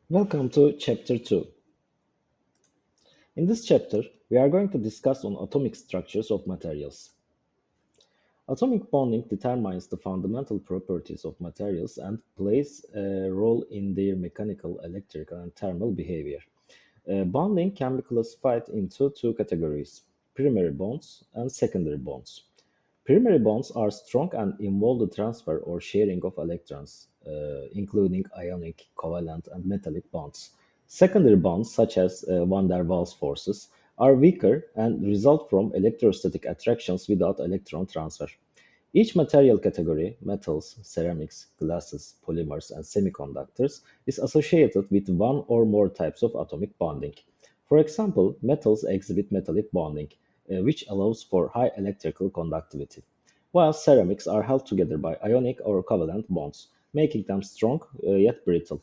Welcome to Chapter 2. In this chapter, we are going to discuss on atomic structures of materials. Atomic bonding determines the fundamental properties of materials and plays a role in their mechanical, electrical, and thermal behavior. Bonding can be classified into two categories: primary bonds and secondary bonds. Primary bonds are strong and involve the transfer or sharing of electrons, including ionic, covalent, and metallic bonds. Secondary bonds, such as van der Waals forces, are weaker and result from electrostatic attractions without electron transfer. Each material category, metals, ceramics, glasses, polymers, and semiconductors, is associated with one or more types of atomic bonding. For example, metals exhibit metallic bonding, which allows for high electrical conductivity, while ceramics are held together by ionic or covalent bonds, making them strong yet brittle.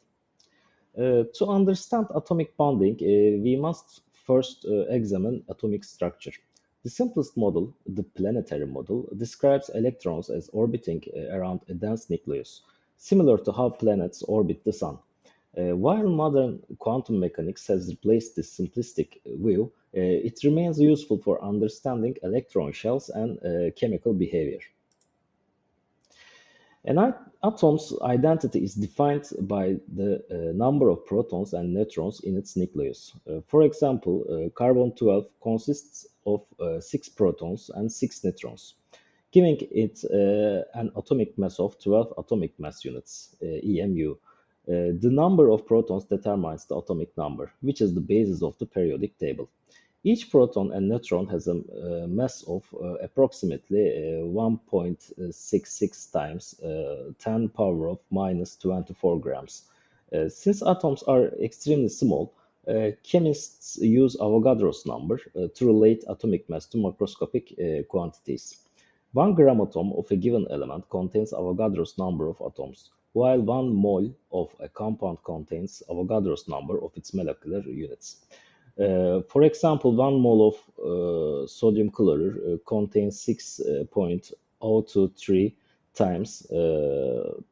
To understand atomic bonding, we must first examine atomic structure. The simplest model, the planetary model, describes electrons as orbiting around a dense nucleus, similar to how planets orbit the Sun. While modern quantum mechanics has replaced this simplistic view, it remains useful for understanding electron shells and chemical behavior. An atom's identity is defined by the number of protons and neutrons in its nucleus. For example, carbon 12 consists of 6 protons and 6 neutrons, giving it an atomic mass of 12 atomic mass units, EMU. The number of protons determines the atomic number, which is the basis of the periodic table. Each proton and neutron has a mass of approximately 1.66 times 10 power of minus 24 grams. Since atoms are extremely small, chemists use Avogadro's number to relate atomic mass to macroscopic quantities. 1 gram atom of a given element contains Avogadro's number of atoms, while 1 mole of a compound contains Avogadro's number of its molecular units. For example, 1 mole of sodium chloride contains 6.023 times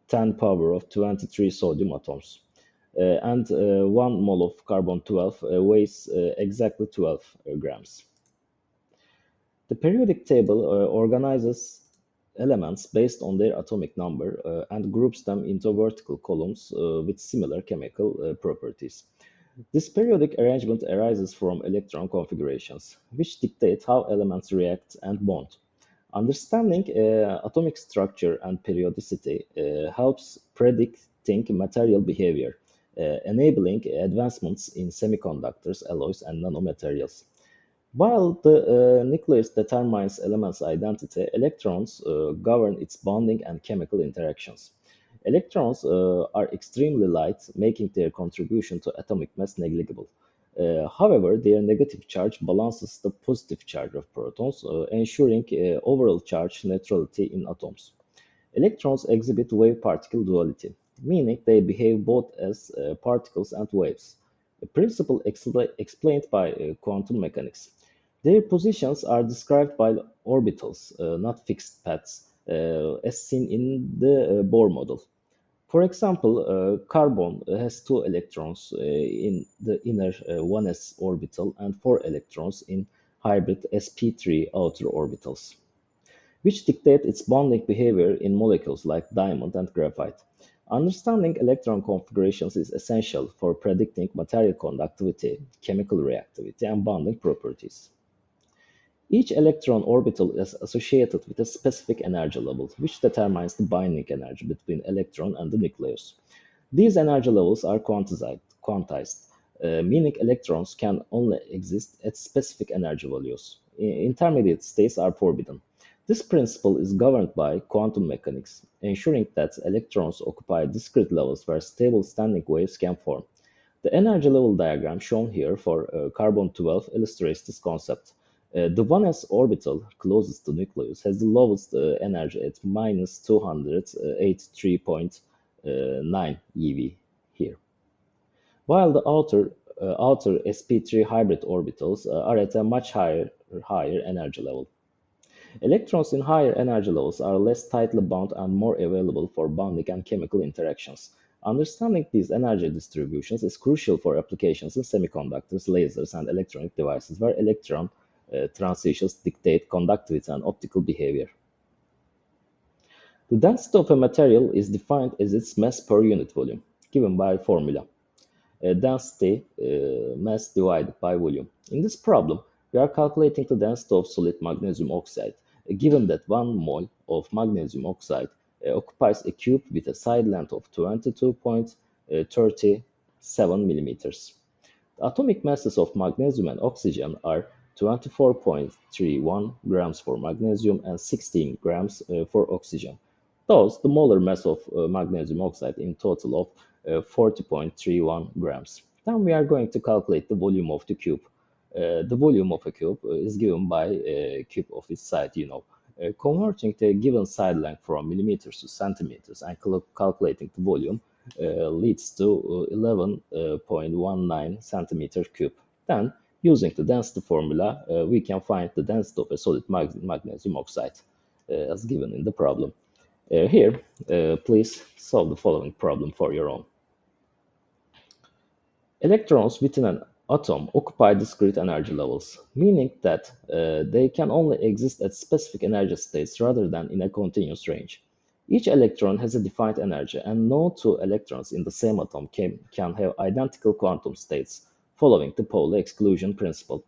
10 power of 23 sodium atoms. And 1 mole of carbon 12 weighs exactly 12 grams. The periodic table organizes elements based on their atomic number and groups them into vertical columns with similar chemical properties. This periodic arrangement arises from electron configurations, which dictate how elements react and bond. Understanding atomic structure and periodicity helps predicting material behavior, enabling advancements in semiconductors, alloys, and nanomaterials. While the nucleus determines elements' identity, electrons govern its bonding and chemical interactions. Electrons are extremely light, making their contribution to atomic mass negligible. However, their negative charge balances the positive charge of protons, ensuring overall charge neutrality in atoms. Electrons exhibit wave-particle duality, meaning they behave both as particles and waves, a principle explained by quantum mechanics. Their positions are described by orbitals, not fixed paths, as seen in the Bohr model. For example, carbon has 2 electrons in the inner 1s orbital and 4 electrons in hybrid sp3 outer orbitals, which dictate its bonding behavior in molecules like diamond and graphite. Understanding electron configurations is essential for predicting material conductivity, chemical reactivity, and bonding properties. Each electron orbital is associated with a specific energy level, which determines the binding energy between electron and the nucleus. These energy levels are quantized, meaning electrons can only exist at specific energy values. Intermediate states are forbidden. This principle is governed by quantum mechanics, ensuring that electrons occupy discrete levels where stable standing waves can form. The energy level diagram shown here for carbon 12 illustrates this concept. The 1s orbital closest to nucleus has the lowest energy at minus 283.9 eV here, while the outer sp3 hybrid orbitals are at a much higher energy level. Electrons in higher energy levels are less tightly bound and more available for bonding and chemical interactions. Understanding these energy distributions is crucial for applications in semiconductors, lasers, and electronic devices where electron transitions dictate conductivity and optical behavior. The density of a material is defined as its mass per unit volume, given by a formula. Density mass divided by volume. In this problem, we are calculating the density of solid magnesium oxide, given that 1 mole of magnesium oxide occupies a cube with a side length of 22.37 millimeters. The atomic masses of magnesium and oxygen are 24.31 grams for magnesium and 16 grams for oxygen. Thus, the molar mass of magnesium oxide in total of 40.31 grams. Then we are going to calculate the volume of the cube. The volume of a cube is given by a cube of its side, converting the given side length from millimeters to centimeters and calculating the volume leads to 11.19 centimeter cube. Then, using the density formula, we can find the density of a solid magnesium oxide as given in the problem. Here, please solve the following problem for your own. Electrons within an atom occupy discrete energy levels, meaning that they can only exist at specific energy states rather than in a continuous range. Each electron has a defined energy, and no two electrons in the same atom can have identical quantum states, following the Pauli exclusion principle.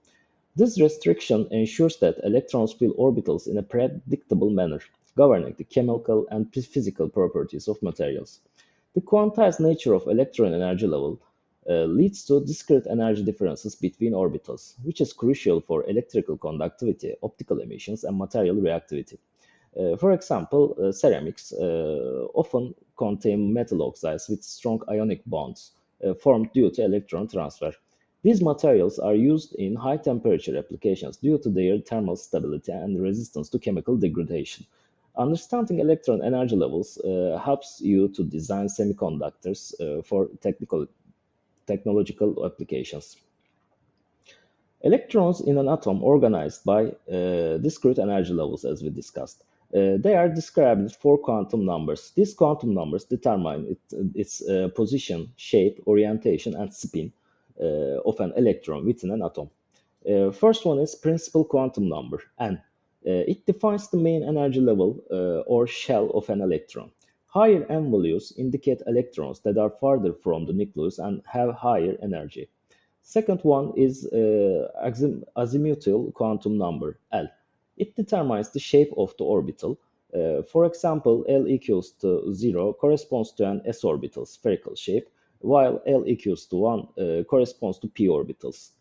This restriction ensures that electrons fill orbitals in a predictable manner, governing the chemical and physical properties of materials. The quantized nature of electron energy level leads to discrete energy differences between orbitals, which is crucial for electrical conductivity, optical emissions, and material reactivity. For example, ceramics often contain metal oxides with strong ionic bonds formed due to electron transfer. These materials are used in high temperature applications due to their thermal stability and resistance to chemical degradation. Understanding electron energy levels helps you to design semiconductors for technological applications. Electrons in an atom organized by discrete energy levels, as we discussed. They are described with four quantum numbers. These quantum numbers determine its position, shape, orientation, and spin of an electron within an atom. First one is principal quantum number, n. It defines the main energy level or shell of an electron. Higher n values indicate electrons that are farther from the nucleus and have higher energy. Second one is azimuthal quantum number, L. It determines the shape of the orbital. For example, L equals to 0 corresponds to an s orbital spherical shape, while L equals to 1 corresponds to p orbitals.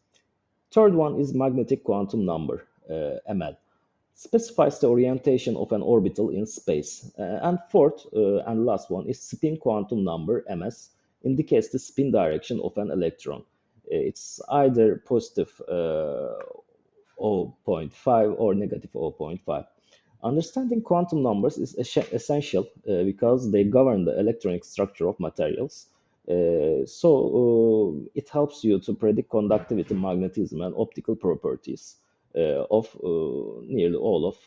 Third one is magnetic quantum number, ML. Specifies the orientation of an orbital in space. And fourth and last one is spin quantum number, MS. Indicates the spin direction of an electron. It's either positive 0.5 or negative 0.5. Understanding quantum numbers is essential because they govern the electronic structure of materials. It helps you to predict conductivity, magnetism, and optical properties of nearly all of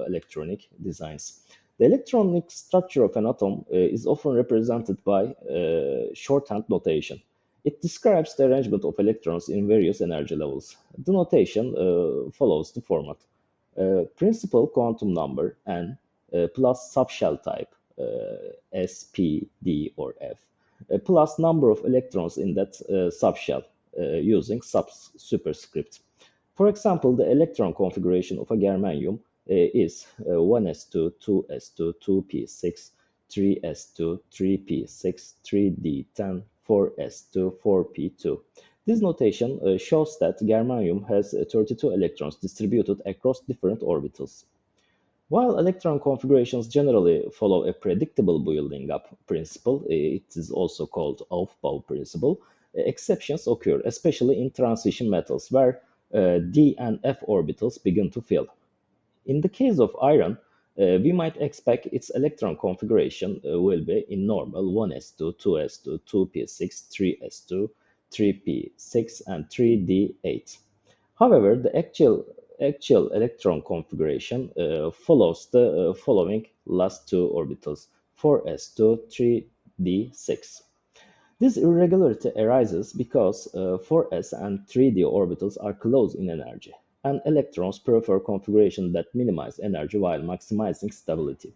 electronic designs. The electronic structure of an atom is often represented by shorthand notation. It describes the arrangement of electrons in various energy levels. The notation follows the format. Principal quantum number n plus subshell type S, P, D, or F plus number of electrons in that subshell using superscript. For example, the electron configuration of a germanium is 1s2, 2s2, 2p6, 3s2, 3p6, 3d10, 4s2, 4p2. This notation shows that germanium has 32 electrons distributed across different orbitals. While electron configurations generally follow a predictable building up principle, it is also called Aufbau principle, exceptions occur, especially in transition metals where d and f orbitals begin to fill. In the case of iron, we might expect its electron configuration will be in normal 1s2, 2s2, 2p6, 3s2, 3p6, and 3d8. However, the actual electron configuration follows the following last two orbitals, 4s2, 3d6. This irregularity arises because 4s and 3d orbitals are close in energy, and electrons prefer configurations that minimize energy while maximizing stability.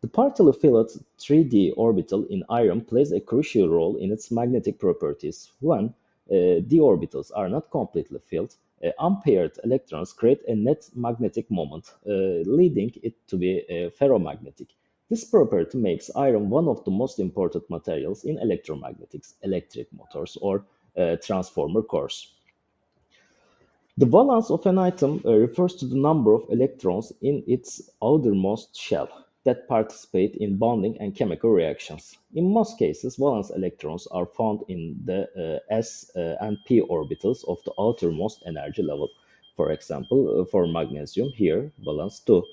The partly filled 3d orbital in iron plays a crucial role in its magnetic properties. When d orbitals are not completely filled, unpaired electrons create a net magnetic moment, leading it to be ferromagnetic. This property makes iron one of the most important materials in electromagnetics, electric motors, or transformer cores. The valence of an atom refers to the number of electrons in its outermost shell that participate in bonding and chemical reactions. In most cases, valence electrons are found in the s and p orbitals of the outermost energy level. For example, for magnesium, here valence 2,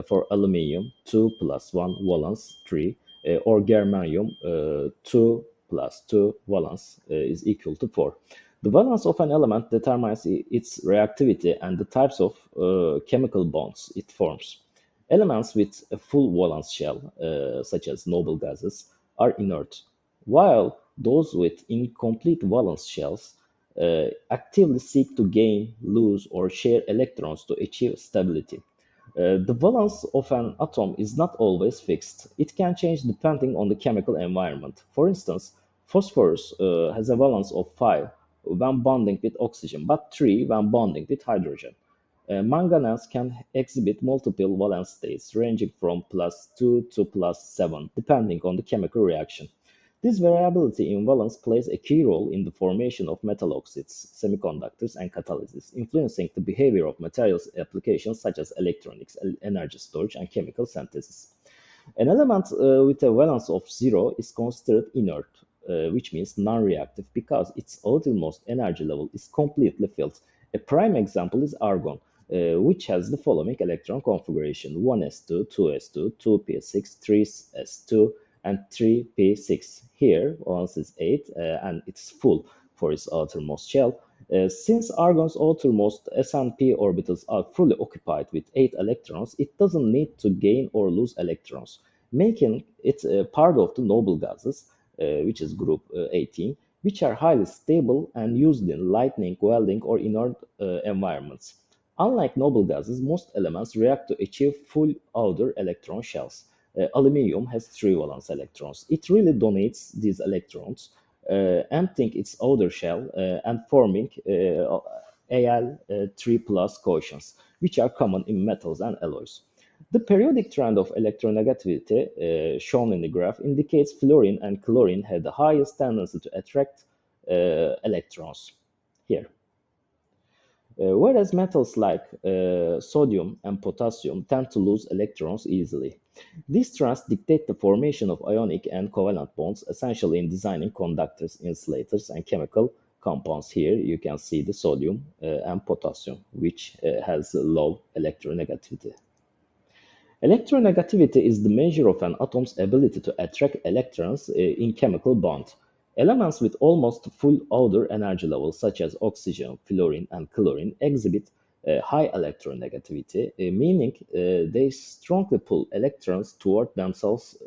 for aluminium 2 plus 1 valence 3, or germanium 2 plus 2 valence is equal to 4. The valence of an element determines its reactivity and the types of chemical bonds it forms. Elements with a full valence shell, such as noble gases, are inert, while those with incomplete valence shells actively seek to gain, lose, or share electrons to achieve stability. The valence of an atom is not always fixed. It can change depending on the chemical environment. For instance, phosphorus has a valence of 5 when bonding with oxygen, but 3 when bonding with hydrogen. Manganese can exhibit multiple valence states ranging from +2 to +7, depending on the chemical reaction. This variability in valence plays a key role in the formation of metal oxides, semiconductors, and catalysis, influencing the behavior of materials applications such as electronics, energy storage, and chemical synthesis. An element with a valence of 0 is considered inert, which means non-reactive because its outermost energy level is completely filled. A prime example is argon, which has the following electron configuration: 1s2, 2s2, 2p6, 3s2, and 3p6. Here, valence is 8, and it's full for its outermost shell. Since argon's outermost s and p orbitals are fully occupied with 8 electrons, it doesn't need to gain or lose electrons, making it part of the noble gases, which is group 18, which are highly stable and used in lighting, welding, or inert environments. Unlike noble gases, most elements react to achieve full outer electron shells. Aluminium has 3 valence electrons. It really donates these electrons, emptying its outer shell and forming Al3 plus quotients, which are common in metals and alloys. The periodic trend of electronegativity, shown in the graph, indicates fluorine and chlorine have the highest tendency to attract electrons here. Whereas metals like sodium and potassium tend to lose electrons easily. These trends dictate the formation of ionic and covalent bonds, essentially in designing conductors, insulators, and chemical compounds. Here you can see the sodium and potassium, which has low electronegativity. Electronegativity is the measure of an atom's ability to attract electrons in chemical bonds. Elements with almost full outer energy levels, such as oxygen, fluorine, and chlorine, exhibit high electronegativity, meaning they strongly pull electrons toward themselves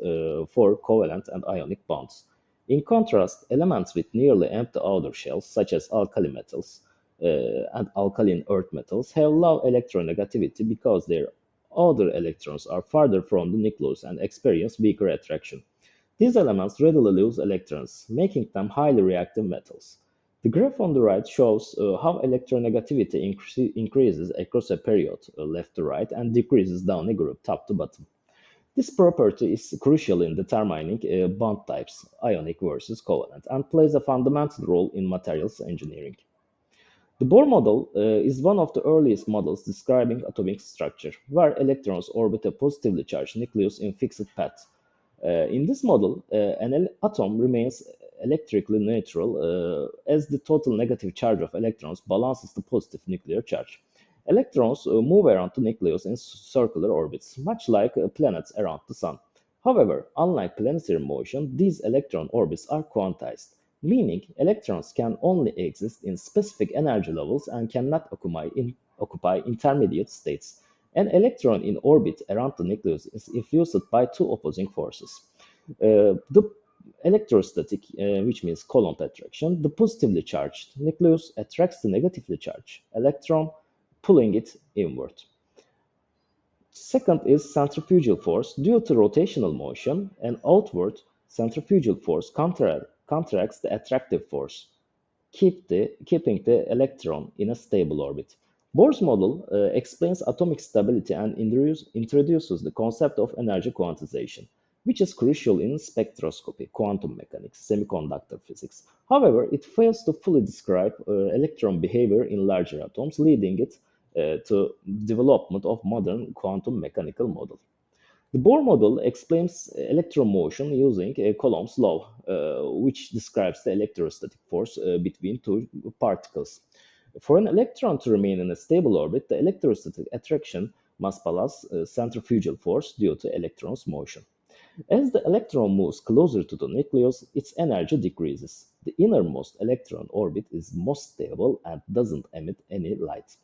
for covalent and ionic bonds. In contrast, elements with nearly empty outer shells, such as alkali metals and alkaline earth metals, have low electronegativity because their outer electrons are farther from the nucleus and experience weaker attraction. These elements readily lose electrons, making them highly reactive metals. The graph on the right shows how electronegativity increases across a period, left to right, and decreases down a group, top to bottom. This property is crucial in determining bond types, ionic versus covalent, and plays a fundamental role in materials engineering. The Bohr model is one of the earliest models describing atomic structure, where electrons orbit a positively charged nucleus in fixed paths. In this model, an atom remains electrically neutral as the total negative charge of electrons balances the positive nuclear charge. Electrons move around the nucleus in circular orbits, much like planets around the Sun. However, unlike planetary motion, these electron orbits are quantized, meaning electrons can only exist in specific energy levels and cannot occupy intermediate states. An electron in orbit around the nucleus is influenced by two opposing forces. The Electrostatic, which means Coulomb attraction, the positively charged nucleus attracts the negatively charged electron, pulling it inward. Second is centrifugal force. Due to rotational motion, an outward centrifugal force counteracts the attractive force, keeping the electron in a stable orbit. Bohr's model explains atomic stability and introduces the concept of energy quantization, which is crucial in spectroscopy, quantum mechanics, semiconductor physics. However, it fails to fully describe electron behavior in larger atoms, leading it to development of modern quantum mechanical model. The Bohr model explains electron motion using Coulomb's law, which describes the electrostatic force between two particles. For an electron to remain in a stable orbit, the electrostatic attraction must balance centrifugal force due to electron's motion. As the electron moves closer to the nucleus, its energy decreases. The innermost electron orbit is most stable and doesn't emit any light.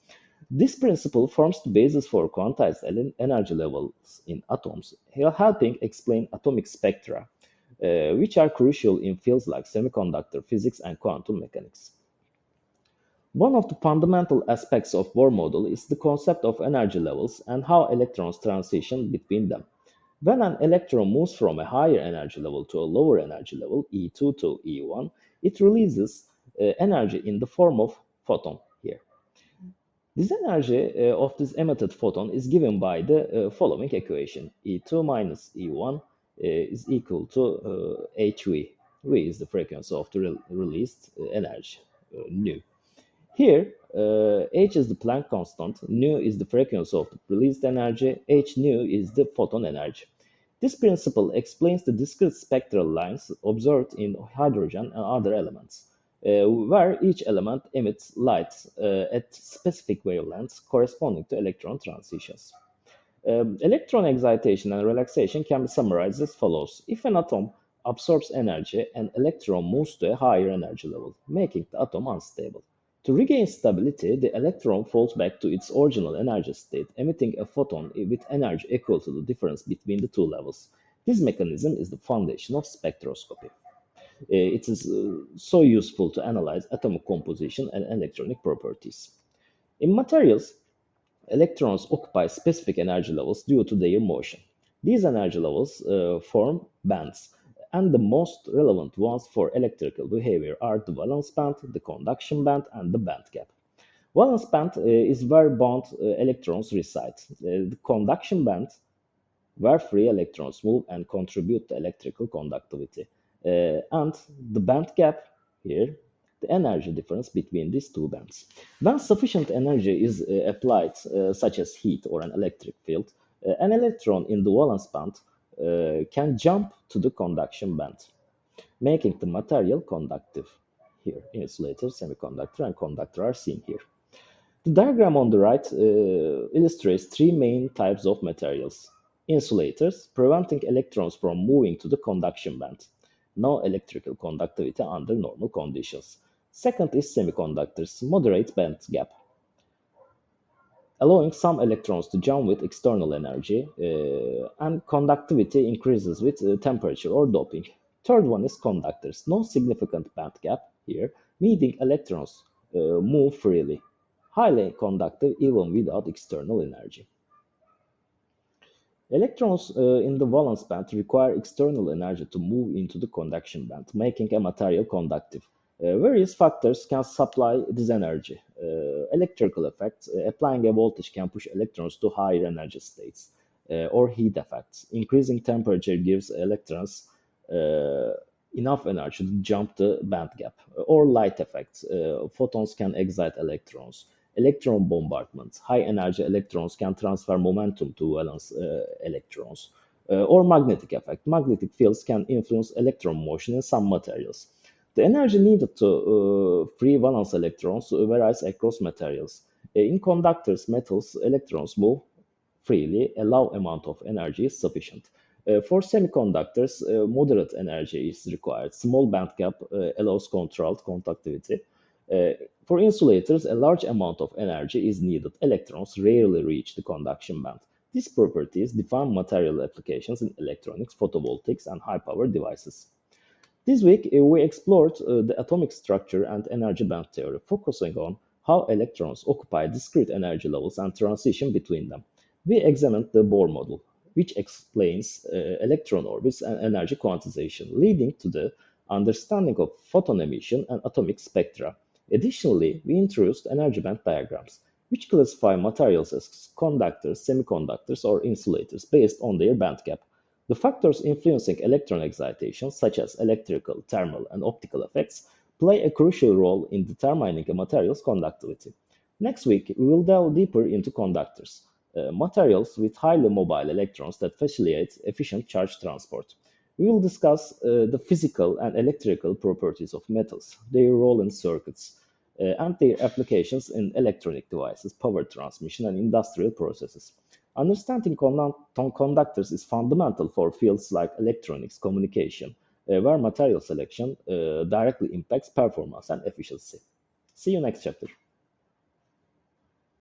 This principle forms the basis for quantized energy levels in atoms, helping explain atomic spectra, which are crucial in fields like semiconductor physics and quantum mechanics. One of the fundamental aspects of Bohr model is the concept of energy levels and how electrons transition between them. When an electron moves from a higher energy level to a lower energy level, E2 to E1, it releases energy in the form of photon here. This energy of this emitted photon is given by the following equation. E2 minus E1 is equal to hv. V is the frequency of the released energy, nu. Here, h is the Planck constant, nu is the frequency of the released energy, h nu is the photon energy. This principle explains the discrete spectral lines observed in hydrogen and other elements, where each element emits light at specific wavelengths corresponding to electron transitions. Electron excitation and relaxation can be summarized as follows. If an atom absorbs energy, an electron moves to a higher energy level, making the atom unstable. To regain stability, the electron falls back to its original energy state, emitting a photon with energy equal to the difference between the two levels. This mechanism is the foundation of spectroscopy. It is so useful to analyze atomic composition and electronic properties. In materials, electrons occupy specific energy levels due to their motion. These energy levels form bands, and the most relevant ones for electrical behavior are the valence band, the conduction band, and the band gap. Valence band is where bound electrons reside. The conduction band, where free electrons move and contribute to electrical conductivity. And the band gap here, the energy difference between these two bands. When sufficient energy is applied, such as heat or an electric field, an electron in the valence band can jump to the conduction band, making the material conductive. Here, insulator, semiconductor, and conductor are seen here. The diagram on the right illustrates three main types of materials. Insulators, preventing electrons from moving to the conduction band. No electrical conductivity under normal conditions. Second is semiconductors, moderate band gap, allowing some electrons to jump with external energy, and conductivity increases with temperature or doping. Third one is conductors, no significant band gap here, meaning electrons move freely, highly conductive even without external energy. Electrons in the valence band require external energy to move into the conduction band, making a material conductive. Various factors can supply this energy. Electrical effects, applying a voltage can push electrons to higher energy states, or heat effects. Increasing temperature gives electrons enough energy to jump the band gap, or light effects. Photons can excite electrons. Electron bombardment. High energy electrons can transfer momentum to valence electrons. Or magnetic effect. Magnetic fields can influence electron motion in some materials. The energy needed to free valence electrons varies across materials. In conductors, metals, electrons move freely, a low amount of energy is sufficient. For semiconductors, moderate energy is required. Small band gap allows controlled conductivity. For insulators, a large amount of energy is needed. Electrons rarely reach the conduction band. These properties define material applications in electronics, photovoltaics, and high-power devices. This week, we explored the atomic structure and energy band theory, focusing on how electrons occupy discrete energy levels and transition between them. We examined the Bohr model, which explains electron orbits and energy quantization, leading to the understanding of photon emission and atomic spectra. Additionally, we introduced energy band diagrams, which classify materials as conductors, semiconductors, or insulators based on their band gap. The factors influencing electron excitation, such as electrical, thermal, and optical effects, play a crucial role in determining a material's conductivity. Next week, we will delve deeper into conductors, materials with highly mobile electrons that facilitate efficient charge transport. We will discuss the physical and electrical properties of metals, their role in circuits, and their applications in electronic devices, power transmission, and industrial processes. Understanding conductors is fundamental for fields like electronics communication, where material selection directly impacts performance and efficiency. See you next chapter.